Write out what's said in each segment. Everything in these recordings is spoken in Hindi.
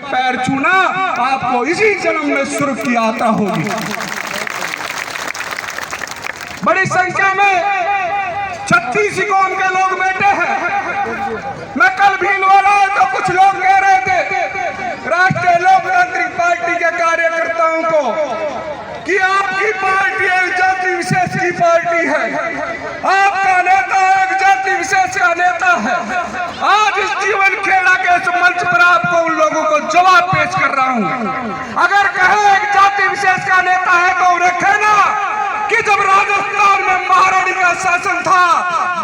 पैर छूना आपको इसी जन्म में सुर्खी आता होगी। बड़ी संख्या में छत्तीस कौम के लोग बैठे हैं। मैं कल भीलवाड़ा तो कुछ लोग कह रहे थे राष्ट्रीय लोकतांत्रिक पार्टी के कार्यकर्ताओं को कि आपकी पार्टी एक जाति विशेष की पार्टी है, आपका नेता एक जाति विशेष का नेता है। आज इस जीवन खेड़ा के इस मंच पर आपको उन लोगों को जवाब पेश कर रहा हूं। अगर कहे एक जाति विशेष का नेता है तो उन्हें कहना कि जब राजस्थान में महाराणी का शासन था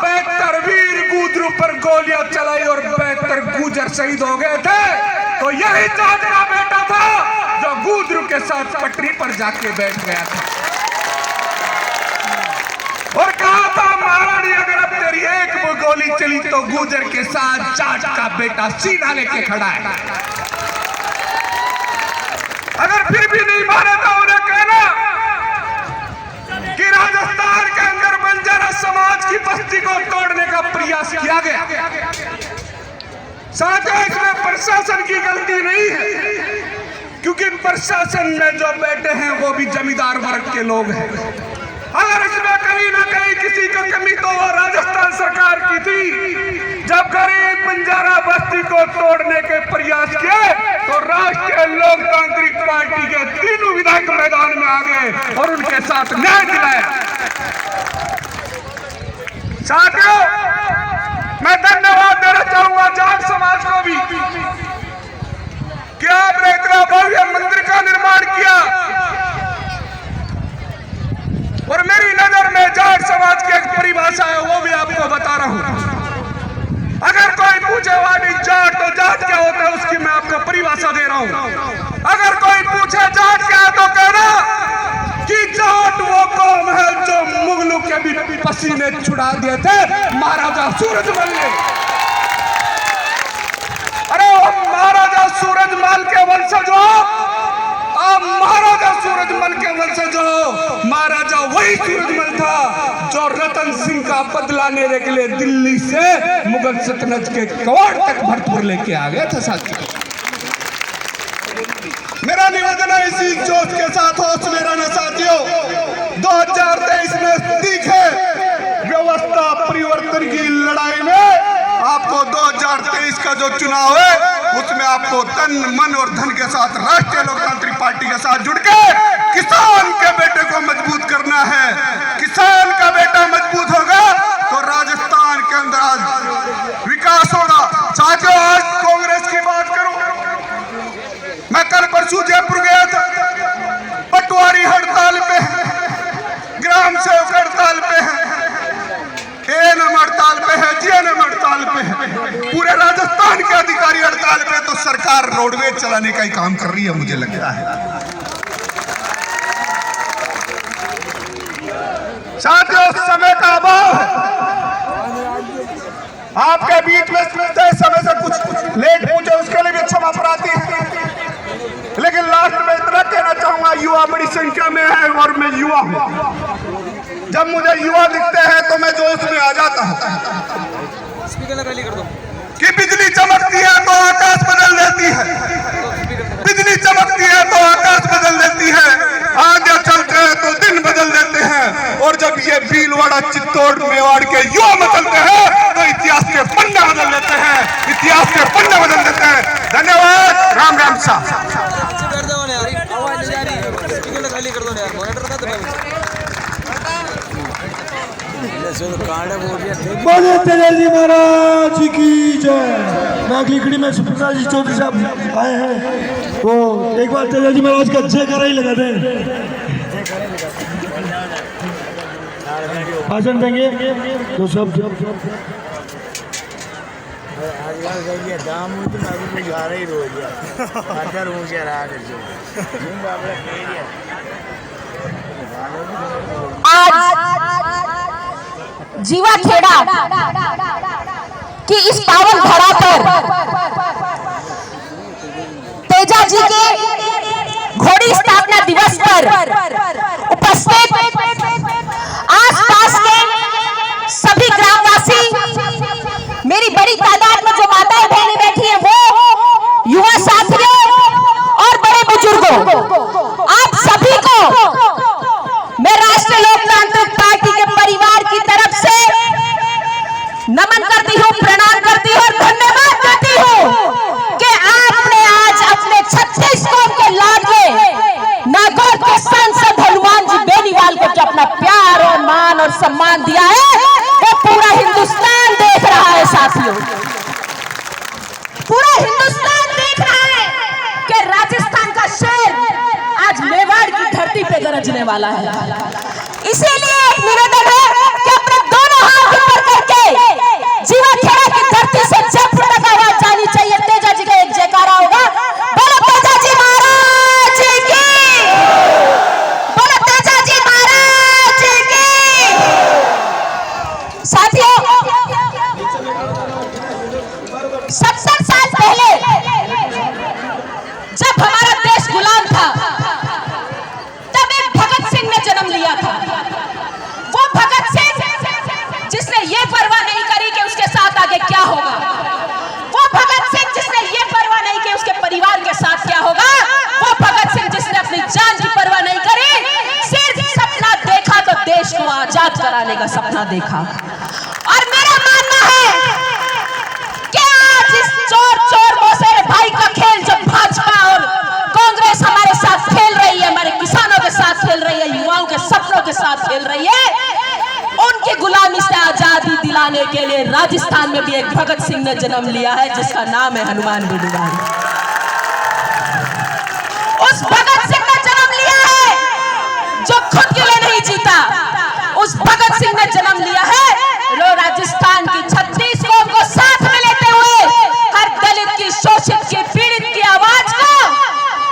72 वीर गुजरों पर गोलियां चलाई और 72 गुजर शहीद हो गए थे, तो यही जाट का बेटा था जो गुजरों के साथ पटरी पर जाके बैठ गया था और कहा था महारानी अगर अब तेरी एक गोली चली तो गुजर के साथ जाट का बेटा सीधा लेके खड़ा है। अगर फिर भी नहीं माने तो उन्हें कहना कि राजस्थान के अंदर बंजारा समाज की बस्ती को तोड़ने का प्रयास किया गया। साथ ही इसमें प्रशासन की गलती नहीं है, क्योंकि प्रशासन में जो बैठे हैं वो भी जमींदार वर्ग के लोग हैं। अगर इसमें कहीं ना कहीं किसी की कमी तो वो राजस्थान सरकार की थी। जब गरीब बंजारा बस्ती को तोड़ने के प्रयास किए तो राष्ट्रीय लोकतांत्रिक पार्टी के तीनों विधायक मैदान में आ गए और उनके साथ न्याय दिलाया। साथियों, मैं धन्यवाद देना चाहूंगा जाट समाज को भी कि आपने इतना भव्य मंदिर का निर्माण किया और मेरी नजर में जाट समाज की एक परिभाषा है वो भी आपको बता रहा हूं। अगर कोई पूछे वाली जाट तो जाट क्या होता है उसकी मैं आपको परिभाषा दे रहा हूं। अगर कोई पूछे जाट क्या है तो कहना कि जाट वो कौम है जो मुगलों के भी पसीने छुड़ा दिए थे महाराजा सूरजमल ने। अरे महाराजा सूरजमल के वंशज हो, आप महाराजा सूरजमल के वंशज हो। महाराजा वही सूरजमल था जो रतन सिंह का बदला लेने के लिए दिल्ली से मुगल सल्तनत के कवाड़ तक भरतपुर लेके आ गया था। साथियों, मेरा निवेदन है इसी जोश के साथ होश में रहना। साथियों, 2023 में तीखे व्यवस्था परिवर्तन की लड़ाई में आपको 2023 का जो चुनाव है उसमें आपको तन मन और धन के साथ राष्ट्रीय लोकतांत्रिक पार्टी के साथ जुड़ के किसान के बेटे को मजबूत करना है। किसान का बेटा मजबूत होगा तो राजस्थान के अंदर आज विकास होगा। साथियों, आज कांग्रेस की बात करूं, मैं कल परसों जयपुर गया था। पटवारी हड़ताल पे है, ग्राम सेवक हड़ताल पे है, एएनएम हड़ताल पे है, जीएनएम हड़ताल पे है, पूरे राजस्थान के अधिकारी हड़ताल पे। तो सरकार रोडवेज चलाने का ही काम कर रही है मुझे लगता है। साथियों, समय का अभाव है, आपके बीच में समय से कुछ लेट पहुंचे उसके लिए भी क्षमा प्रार्थी है। लेकिन लास्ट में इतना कहना चाहूंगा, युवा बड़ी संख्या में है और मैं युवा हूं। जब मुझे युवा दिखते हैं तो मैं जोश में आ जाता हूं। स्पीकर लगा ली कर दो कि बिजली चमकती है तो आकाश बदल देती है, बिजली चमकती है तो आकाश बदल देती है, आगे चलते हैं तो दिन बदल देते हैं। और जब ये भीलवाड़ा, चित्तौड़, मेवाड़ के युवा बदलते हैं तो इतिहास के पन्ने बदल देते हैं, इतिहास के पन्ने बदल देते हैं। धन्यवाद। राम राम साहब। बोले तेजाजी महाराज की जय। मैं अगली कड़ी में सुप्रसाद जी चौधरी साहब आए हैं, वो एक बार तेजाजी महाराज का जय करा ही लगा दें, भाषण देंगे तो सब जीवा खेड़ा की इस पावन धरा पर तेजा जी के घोड़ी स्थापना दिवस पर उपस्थित आसपास के सभी ग्रामवासी, मेरी बड़ी तादाद में जो माताएं बहनें बैठी हैं, वो युवा साथियों मैं राष्ट्रीय लोकतांत्रिक पार्टी के परिवार की तरफ से नमन करती हूँ, प्रणाम करती हूँ और धन्यवाद देती हूँ कि आपने आज अपने 36 कौम के लाडले नागौर के सांसद हनुमान जी बेनीवाल को जो अपना प्यार और मान और सम्मान दिया है, वो पूरा हिंदुस्तान देख रहा है साथियों। पूरा हिंदुस्तान देख रहा है कि राजस्थान का शेर आज मेवाड़ की धरती पे गरजने वाला है। इसीलिए एक निवेदन है कि अपने दोनों हाथ ऊपर करके जीवा खेड़ा की धरती से जयपुर तक आवाज जानी चाहिए। तेजा जी का एक जयकारा होगा, बोलो तेजा जी महाराज की, बोलो तेजा जी महाराज की। साथियों, 70 साल पहले जब हमारा देश गुलाम था, तब एक भगत सिंह ने जन्म लिया था। वो भगत सिंह जिसने ये परवाह नहीं करी कि उसके साथ आगे क्या होगा, वो भगत सिंह जिसने ये परवाह नहीं की उसके परिवार के साथ क्या होगा, वो भगत सिंह जिसने अपनी जान की परवाह नहीं करी, सिर्फ सपना देखा तो देश को आजाद कराने का सपना देखा। और मेरा मानना है कि आज इस चोर चोर मौसेरे भाई का खेल जो भाजपा और कांग्रेस हमारे साथ खेल रही है, हमारे किसानों के साथ खेल रही है, युवाओं के सपनों के साथ खेल रही है, उनकी गुलामी से आजादी दिलाने के लिए राजस्थान में भी एक भगत सिंह ने जन्म लिया है जिसका नाम है हनुमान बेनीवाल। उस भगत सिंह ने जन्म लिया है जो खुद के लिए नहीं जीता, उस भगत सिंह ने जन्म लिया है जो राजस्थान की 36 कौम को साथ में लेते हुए हर दलित की, शोषित की, पीड़ित की आवाज को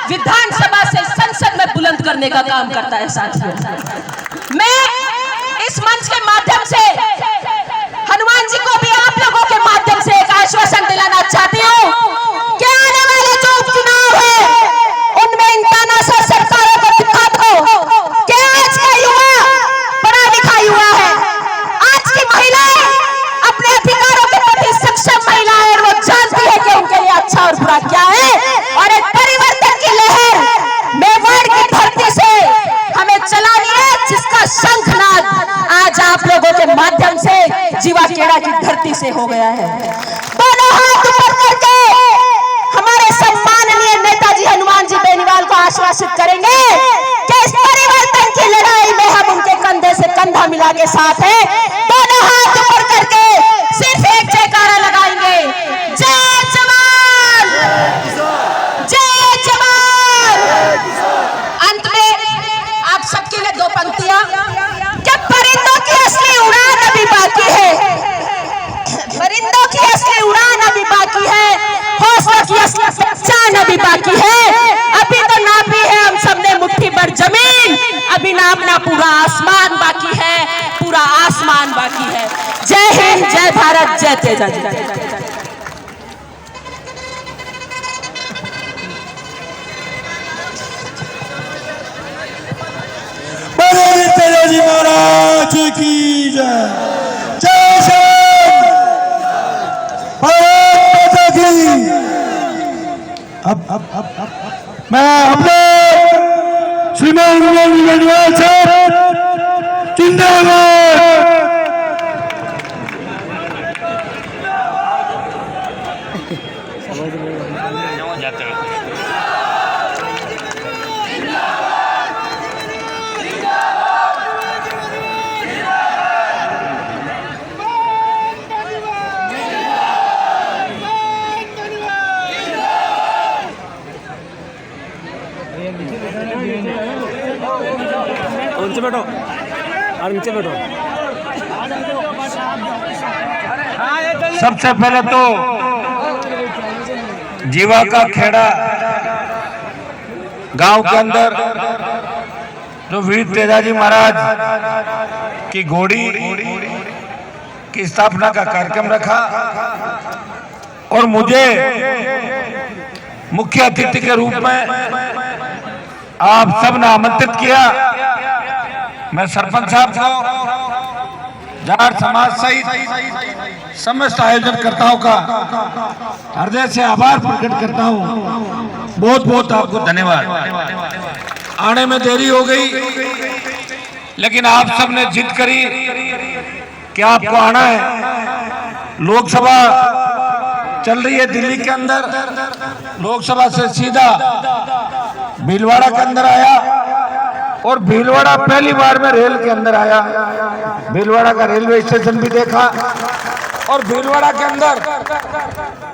विधानसभा से संसद में बुलंद करने का काम करता है। साथियों, मैं इस मंच के माध्यम से हनुमान जी को भी आप लोगों के माध्यम से एक आश्वासन दिलाना चाहती हूँ कि आने वाले जो उपचुनाव है उनमें इन तानाशाह सरकारों को दिखा दो कि आज का युवा पढ़ा लिखा युवा है, आज की महिलाएं अपने अधिकारों के प्रति सक्षम महिलाएं, और वो जानती है कि उनके लिए अच्छा और बुरा क्या है, और एक परिवर्तन की लहर मेवाड़ की धरती से हमें चलानी है, जिसका शंखनाद आज आप लोगों के माध्यम से जीवा खेड़ा की धरती से हो गया है। दोनों हाथ ऊपर करके हमारे सम्माननीय नेताजी हनुमान जी बेनीवाल को आश्वासित करेंगे कि इस परिवर्तन की लड़ाई में हम उनके कंधे से कंधा मिला के साथ हैं। दोनों हाथ ऊपर करके सिर्फ एक जयकारा लगाएंगे, जय जवान, जय जवान। अंत में आप सबके लिए दो पंक्तियां, कि परिंदों की असली उड़ान अभी बाकी है, परिंदों की असली उड़ान अभी बाकी है, हौसलों की असली पहचान अभी बाकी है। अभी तो नापी है हम सबने मुट्ठी भर जमीन, अभी नापना पूरा आसमान बाकी है, पूरा आसमान बाकी है। जय हिंद, जय भारत, जय तेजा जी। तेजा जी महाराज की जय, जय श्याम, भारत माता की। अब मैं अपने श्रीमान हनुमान जी बेनीवाल साहब जिंदाबाद। नीचे बैठो और नीचे बैठो। सबसे पहले तो जीवा का खेड़ा गांव के अंदर जो वीर तेजाजी महाराज की घोड़ी की स्थापना का कार्यक्रम रखा और मुझे मुख्य अतिथि के रूप में आप सब ने आमंत्रित किया। मैं सरपंच साहब को, जाट समाज सहित समस्त आयोजनकर्ताओं का हृदय से आभार प्रकट करता हूं। बहुत बहुत आपको धन्यवाद। आने में देरी हो गई, लेकिन आप सबने जिद करी कि आपको आना है। लोकसभा चल रही है दिल्ली के अंदर, लोकसभा से सीधा भीलवाड़ा के अंदर आया और भीलवाड़ा पहली बार में रेल के अंदर आया। भीलवाड़ा का रेलवे स्टेशन भी देखा और भीलवाड़ा के अंदर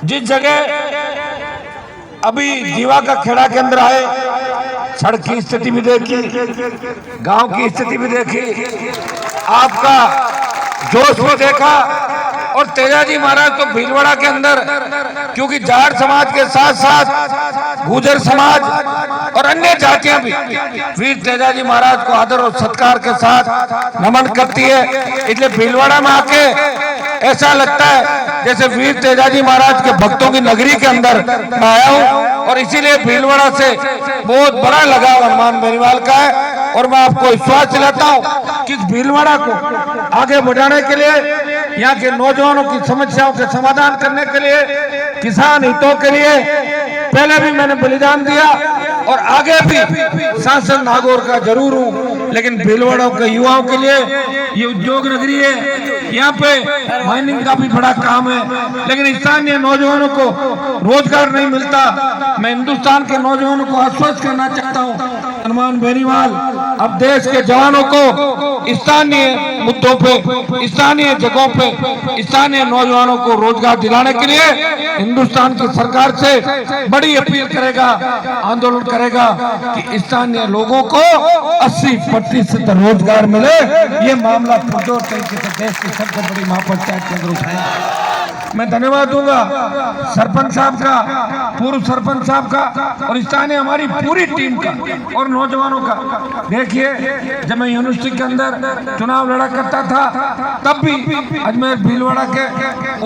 जिस जगह अभी जीवा का खेड़ा के अंदर आए, सड़क की स्थिति भी देखी, गांव की स्थिति भी देखी, आपका जोश भी देखा। और तेजाजी महाराज तो भीलवाड़ा के अंदर, क्योंकि जाट समाज के साथ साथ गुर्जर समाज और अन्य जातियां भी वीर तेजाजी महाराज को आदर और सत्कार के साथ नमन करती है। इसलिए भीलवाड़ा में आके ऐसा लगता है जैसे वीर तेजाजी महाराज के भक्तों की नगरी के अंदर मैं आया हूं। और इसीलिए भीलवाड़ा से बहुत बड़ा लगाव हनुमान बेनीवाल का है। और मैं आपको विश्वास दिलाता हूं कि भीलवाड़ा को आगे बढ़ाने के लिए, यहाँ के नौजवानों की समस्याओं के समाधान करने के लिए, किसान हितों के लिए पहले भी मैंने बलिदान दिया और आगे भी सांसद नागौर का जरूर हूं। लेकिन भीलवाड़ा के युवाओं के लिए ये उद्योग नगरी है, यहाँ पे माइनिंग का भी बड़ा काम है, लेकिन स्थानीय नौजवानों को रोजगार नहीं मिलता। मैं हिंदुस्तान के नौजवानों को आश्वस्त करना चाहता हूँ, हनुमान बेनीवाल अब देश के जवानों को स्थानीय मुद्दों पे, स्थानीय जगहों पे, स्थानीय नौजवानों को रोजगार दिलाने के लिए हिंदुस्तान की सरकार से बड़ी अपील करेगा, आंदोलन करेगा कि स्थानीय लोगों को 80% रोजगार मिले। ये मामला पुरजोर तरीके से देश की सबसे बड़ी महापंचायत के अंदर उठाएगा। मैं धन्यवाद दूंगा सरपंच साहब का, पूर्व सरपंच साहब का और स्थानीय हमारी पूरी टीम का और नौजवानों का। देखिए, जब मैं यूनिवर्सिटी के अंदर चुनाव लड़ा करता था तब भी अजमेर भीलवाड़ा के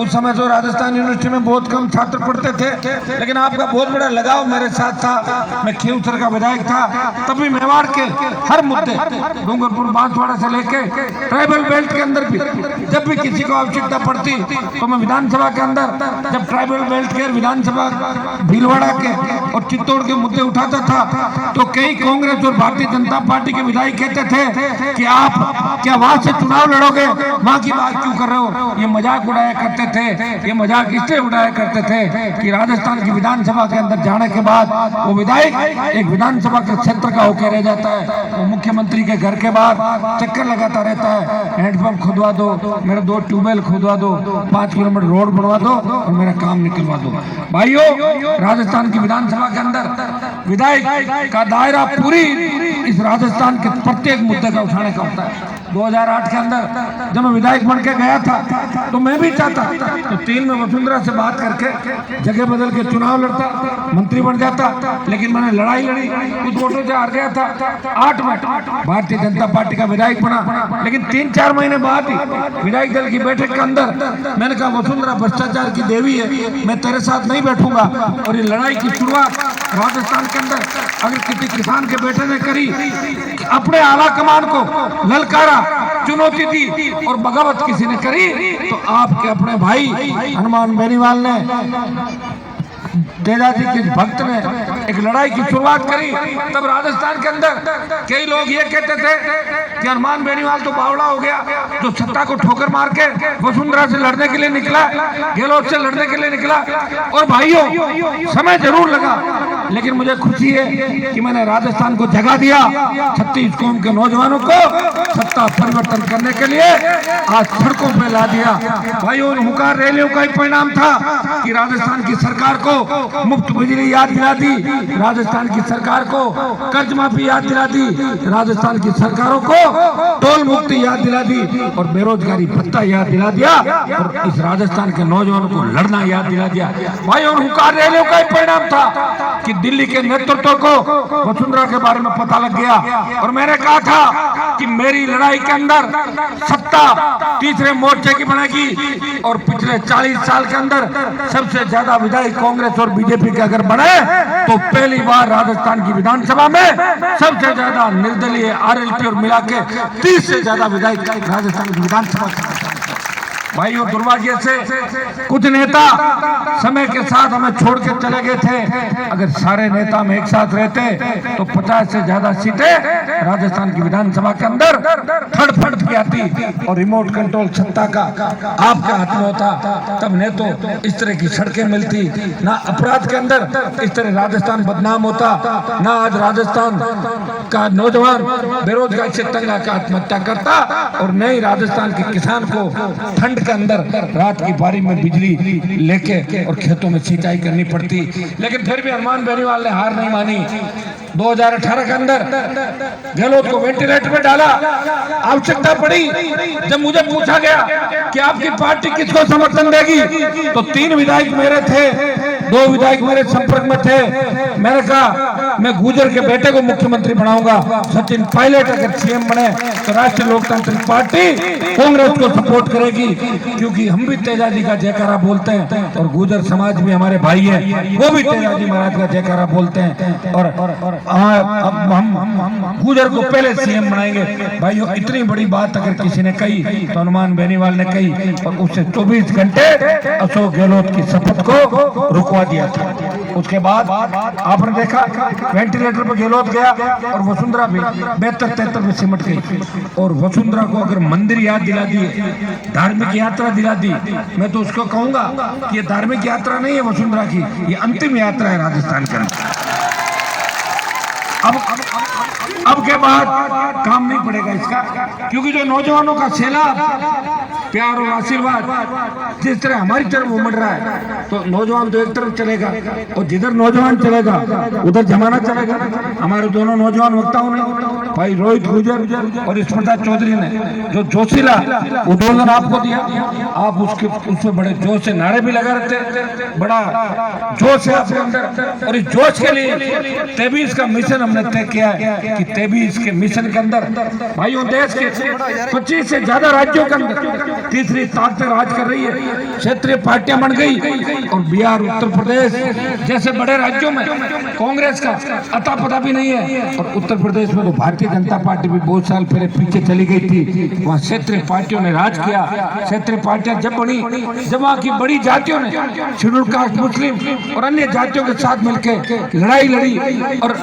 उस समय जो राजस्थान यूनिवर्सिटी में बहुत कम छात्र पढ़ते थे, लेकिन आपका बहुत बड़ा लगाव मेरे साथ था। मैं खीवसर का विधायक था, तब भी मेवाड़ के हर मुद्दे, डूंगरपुर बांसवाड़ा से लेके ट्राइबल बेल्ट के अंदर भी जब भी किसी को आवश्यकता पड़ती तो मैं विधानसभा के अंदर, जब ट्राइबल बेल्ट के विधानसभा भीलवाड़ा के और चित्तौड़ के मुद्दे उठाता था तो कई कांग्रेस और भारतीय जनता पार्टी के विधायक कहते थे कि आप क्या वहां से चुनाव लड़ोगे, वहां की बात क्यों कर रहे हो। ये मजाक उड़ाया करते थे। ये मजाक इसलिए उड़ाया करते थे कि राजस्थान की विधानसभा के अंदर जाने के बाद वो विधायक एक विधानसभा के क्षेत्र का होकर रह जाता है। वो मुख्यमंत्री के घर के बाहर चक्कर लगाता रहता है, हैंडपंप खुदवा दो, मेरे 2 ट्यूबवेल खुदवा दो, 5 किलोमीटर रोड बनवा दो और मेरा काम निकलवा दो। भाइयों, राजस्थान की विधानसभा के अंदर विधायक का दायरा पूरी इस राजस्थान के प्रत्येक मुद्दे का उठाने का होता है। 2008 के अंदर जब मैं विधायक बन के गया था तो मैं भी चाहता तो 3 में वसुंधरा से बात करके जगह बदल के चुनाव लड़ता, मंत्री बन जाता, लेकिन मैंने लड़ाई लड़ी, कुछ वोटों से हार गया था। 8 में भारतीय जनता पार्टी का विधायक बना, लेकिन 3-4 महीने बाद ही विधायक दल की बैठक के अंदर मैंने कहा वसुंधरा भ्रष्टाचार की देवी है, मैं तेरे साथ नहीं बैठूंगा। और ये लड़ाई की शुरुआत राजस्थान के अंदर अगर किसी किसान के बेटे ने करी, अपने आला कमान को ललकारा, चुनौती दी और बगावत किसी ने करी, तो आपके अपने भाई हनुमान बेनीवाल ने, तेजाजी के भक्त ने एक लड़ाई की शुरुआत करी। तब राजस्थान के अंदर कई लोग ये कहते थे कि हनुमान बेनीवाल तो बावड़ा हो गया, जो सत्ता को ठोकर मार के वसुंधरा से लड़ने के लिए निकला, गहलोत से लड़ने के लिए निकला। और भाइयों, समय जरूर लगा, लेकिन मुझे खुशी है कि मैंने राजस्थान को जगह दिया, 36 कौम के नौजवानों को सत्ता परिवर्तन करने के लिए आज सड़कों पे ला दिया। भाइयों, हुंकार रैलियों का ही परिणाम था कि राजस्थान की सरकार को मुफ्त बिजली याद दिला दी, राजस्थान की सरकार को कर्ज माफी याद दिला दी, राजस्थान की सरकारों को टोल मुक्ति याद दिला दी और बेरोजगारी भत्ता याद दिला दिया और इस राजस्थान के नौजवानों को लड़ना याद दिला दिया। भाई, उन हुंकार रैलियों का ही परिणाम था कि दिल्ली के नेतृत्व को वसुंधरा के बारे में पता लग गया और मैंने कहा था कि मेरी लड़ाई के अंदर सत्ता तीसरे मोर्चे की बनेगी और पिछले 40 साल के अंदर सबसे ज्यादा विधायक कांग्रेस और बीजेपी के अगर बने तो पहली बार राजस्थान की विधानसभा में सबसे ज्यादा निर्दलीय आरएलपी और मिला के 30 से ज्यादा विधायक राजस्थान की विधानसभा भाइयों दुर्भाग्य से कुछ नेता समय के साथ हमें छोड़ के चले गए थे। अगर सारे नेता हम एक साथ रहते तो 50 से ज्यादा सीटें राजस्थान की विधानसभा के अंदर थर्ड फट की आती और रिमोट कंट्रोल सत्ता का आपके हाथ में होता। तब न तो इस तरह की सड़कें मिलती, ना अपराध के अंदर इस तरह राजस्थान बदनाम होता, ना आज राजस्थान का नौजवान बेरोजगारी से तंग आकर आत्महत्या करता, और न ही राजस्थान के किसान को ठंड के अंदर रात की बारी में बिजली लेके और खेतों में सिंचाई करनी पड़ती। लेकिन फिर भी हनुमान बेनीवाल ने हार नहीं मानी। 2018 के अंदर गहलोत को वेंटिलेटर में डाला। आवश्यकता पड़ी, जब मुझे पूछा गया कि आपकी पार्टी किसको समर्थन देगी, तो 3 विधायक मेरे थे, 2 विधायक मेरे संपर्क में थे। मैंने कहा मैं गुर्जर के बेटे को मुख्यमंत्री बनाऊंगा। सचिन पायलट अगर सीएम बने तो राष्ट्रीय लोकतांत्रिक पार्टी कांग्रेस को सपोर्ट करेगी, क्योंकि हम भी तेजाजी का जयकारा बोलते हैं और गुर्जर समाज भी हमारे भाई है, वो भी तेजाजी महाराज का जयकारा बोलते हैं। और अब हम गुर्जर को पहले सीएम बनाएंगे। भाइयों इतनी बड़ी बात अगर किसी ने कही तो हनुमान बेनीवाल ने कही, और उससे 24 घंटे अशोक गहलोत की शपथ को रुकवा दिया था। उसके बाद आपने देखा वेंटिलेटर पर गहलोत गया और वसुंधरा भी 72-73 में सिमट गई। और वसुंधरा को अगर मंदिर याद दिला दी, धार्मिक यात्रा दिला दी, मैं तो उसको कहूंगा कि ये धार्मिक यात्रा नहीं है वसुंधरा की, ये अंतिम यात्रा है राजस्थान के अंदर। अब के बाद काम नहीं पड़ेगा इसका, क्योंकि जो नौजवानों का सैलाब प्यार और आशीर्वाद जिस तरह हमारी तरफ उमड़ रहा है, तो नौजवान तो एक तरफ चलेगा और जिधर नौजवान चलेगा उधर जमाना चलेगा। हमारे दोनों नौजवान वक्ताओं ने, भाई रोहित गुर्जर और स्मृता चौधरी ने जो जोशीला उद्बोधन आपको दिया, आप उसमें बड़े जोश से नारे भी लगा रहे थे, बड़ा जोश है आपके अंदर। और इस जोश के लिए 23 का मिशन हमने तय किया है कि 23 के मिशन के अंदर भाइयों देश के 25 से ज्यादा राज्यों के अंदर तीसरी ताकत राज कर रही है, क्षेत्रीय पार्टियां बन गई, और बिहार उत्तर प्रदेश जैसे बड़े राज्यों में कांग्रेस का अता पता भी नहीं है। और उत्तर प्रदेश में तो भारतीय जनता पार्टी भी बहुत साल पहले पीछे चली गई थी, वहाँ क्षेत्रीय पार्टियों ने राज किया। क्षेत्रीय पार्टियां जब बनी, जब वहाँ की बड़ी जातियों ने शेड्यूल कास्ट, मुस्लिम और अन्य जातियों के साथ मिलकर लड़ाई लड़ी, और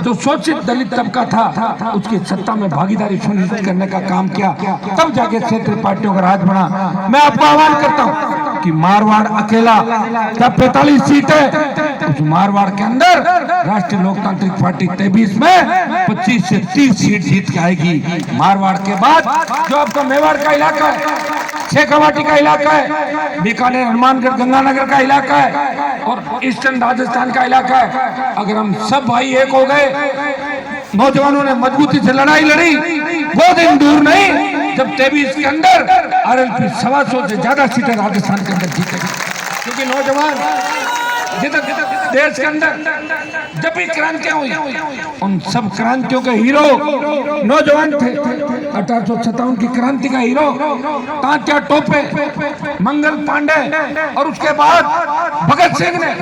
जो शोषित दलित तबका था उसकी सत्ता में भागीदारी सुनिश्चित करने का काम किया, तब जाके क्षेत्रीय पार्टियों का राज बना। मैं आपको आह्वान करता हूं कि मारवाड़ अकेला क्या 45 सीट है, उस मारवाड़ के अंदर राष्ट्रीय लोकतांत्रिक पार्टी 23 में 25 से 30 सीट जीत के आएगी। मारवाड़ के बाद जो आपका मेवाड़ का इलाका है, शेखावाटी का इलाका है, बीकानेर, हनुमानगढ़, गंगानगर का इलाका है, और ईस्टर्न राजस्थान का इलाका है, अगर हम सब भाई एक हो गए, नौजवानों ने मजबूती से लड़ाई लड़ी, वो दिन दूर नहीं जब 23 के अंदर आरएलपी 125 से ज्यादा सीटें राजस्थान के अंदर जीतेगी। क्योंकि नौजवान जिधर देश के अंदर जब भी क्रांतियां हुई, उन सब क्रांतियों के हीरो नौजवान थे। 1857 की क्रांति का हीरो तात्या टोपे, मंगल पांडे, और उसके बाद भगत सिंह ने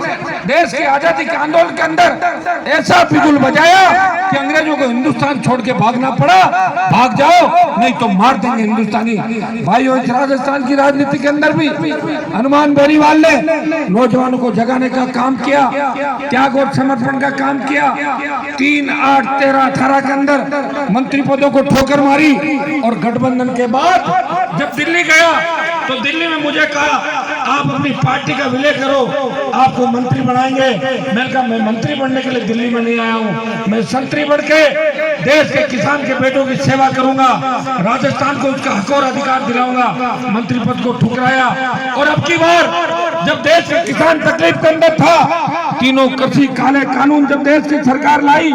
देश की आजादी के आंदोलन के अंदर ऐसा बिगुल बजाया कि अंग्रेजों को हिंदुस्तान छोड़ के भागना पड़ा। भाग जाओ नहीं तो मार देंगे हिंदुस्तानी। भाइयों इस राजस्थान की राजनीति के अंदर भी हनुमान बेनीवाल ने नौजवानों को जगाने का काम किया, त्याग और समर्पण का काम किया। 3, 8, 13, 18 के अंदर मंत्री पदों को ठोकर मारी, और गठबंधन के बाद जब दिल्ली गया तो दिल्ली में मुझे कहा आप अपनी पार्टी का विलय करो, आपको मंत्री बनाएंगे। मैंने कहा मैं मंत्री बनने के लिए दिल्ली में नहीं आया हूँ, मैं संतरी बढ़ के देश के किसान के बेटों की सेवा करूंगा, राजस्थान को उसका हक और अधिकार दिलाऊंगा। मंत्री पद को ठुकराया, और अब की बार जब देश के किसान तकलीफ के अंदर था, तीनों कृषि काले कानून जब देश की सरकार लाई,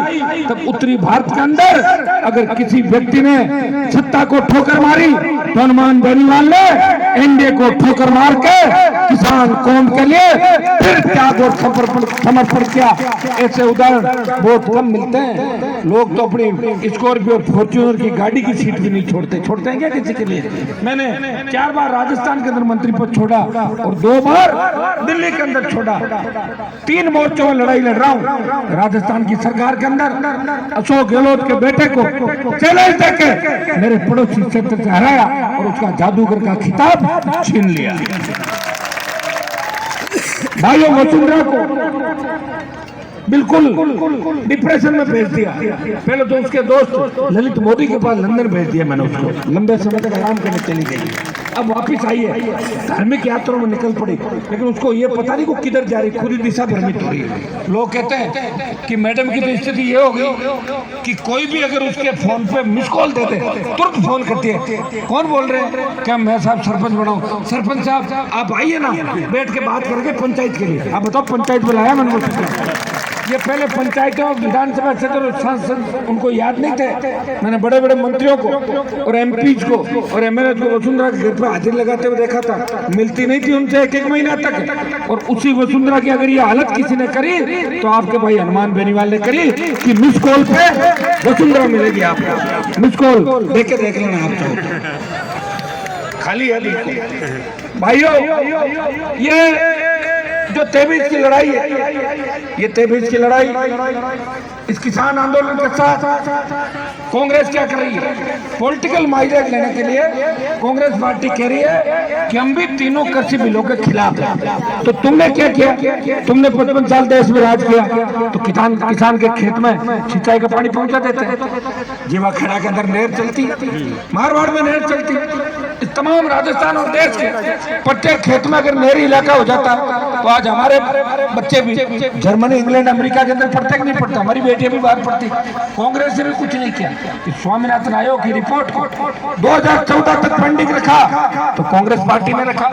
तब उत्तरी भारत के अंदर अगर किसी व्यक्ति ने सत्ता को ठोकर मारी तो हनुमान बेनीवाल ने एनडीए को ठोकर मार के किसान कौम के लिए फिर त्याग और समर्पण किया। ऐसे उदाहरण बहुत कम मिलते हैं। लोग तो अपनी स्कॉर्पियो फॉर्च्यूनर की गाड़ी की सीट भी नहीं छोड़ते हैं क्या किसी के लिए? मैंने 4 बार राजस्थान के अंदर मंत्री पद छोड़ा और 2 बार दिल्ली के अंदर छोड़ा। 3 मोर्चों में लड़ाई लड़ रहा हूँ। राजस्थान की सरकार के अंदर अशोक गहलोत के बेटे को चैलेंज देके मेरे पड़ोसी क्षेत्र से हराया और उसका जादूगर का खिताब छीन लिया। भाइयों, वसुंधरा को बिल्कुल डिप्रेशन में भेज दिया। पहले तो उसके दोस्त ललित मोदी के पास लंदन भेज दिया मैंने उसको, लंबे समय तक आराम करने चली गई। अब वापिस आई है, धार्मिक यात्रा में निकल पड़ी, लेकिन उसको ये पता नहीं वो किधर जा रही, खुद ही दिशा भ्रमित हो रही है। लोग कहते हैं कि मैडम की तो स्थिति ये हो गई कि कोई भी अगर उसके फोन पे मिस कॉल देते तुरंत फोन करती है। कौन बोल रहे हैं? क्या मैं साहब सरपंच बनाऊं? सरपंच साहब आप आइए ना, बैठ के बात करके पंचायत के लिए। आप बताओ, पंचायत में लाया मैंने वो। ये पहले पंचायतों, विधानसभा क्षेत्र और सांसद उनको याद नहीं थे। मैंने बड़े बड़े मंत्रियों को और एमपीज को और एमएलए को वसुंधरा के घर पर हाजिर लगाते हुए देखा था। मिलती नहीं थी उनसे एक एक महीना तक। और उसी वसुंधरा की अगर ये हालत किसी ने करी तो आपके भाई हनुमान बेनीवाल ने करी कि मिस कॉल पे वसुंधरा मिलेगी आपको। मिस कॉल देख लेना आप तो खाली है बिल्कुल। भाइयों, ये जो 23 की लड़ाई है, ये 23 की लड़ाई इस किसान आंदोलन के साथ कांग्रेस क्या कर रही है? पॉलिटिकल माइलेज लेने के लिए कांग्रेस पार्टी कह रही है कि हम भी तीनों कृषि बिलों के खिलाफ हैं। तो तुमने क्या किया? तुमने 55 साल देश में राज किया, तो किसान के खेत में सिंचाई का पानी पहुंचा देते हैं। जीवाखेड़ा के अंदर नहर चलती, मारवाड़ में नहर चलती, तमाम राजस्थान और देश के प्रत्येक खेत में अगर नहरी इलाका हो जाता तो आज हमारे बच्चे भी जर्मनी, इंग्लैंड, अमेरिका के अंदर पढ़ते कि नहीं पढ़ते? हमारी बेटियां भी बाहर पढ़ती। कांग्रेस ने भी कुछ नहीं किया। इस स्वामीनाथन आयोग की रिपोर्ट को 2014 तक पेंडिंग रखा तो कांग्रेस पार्टी ने रखा।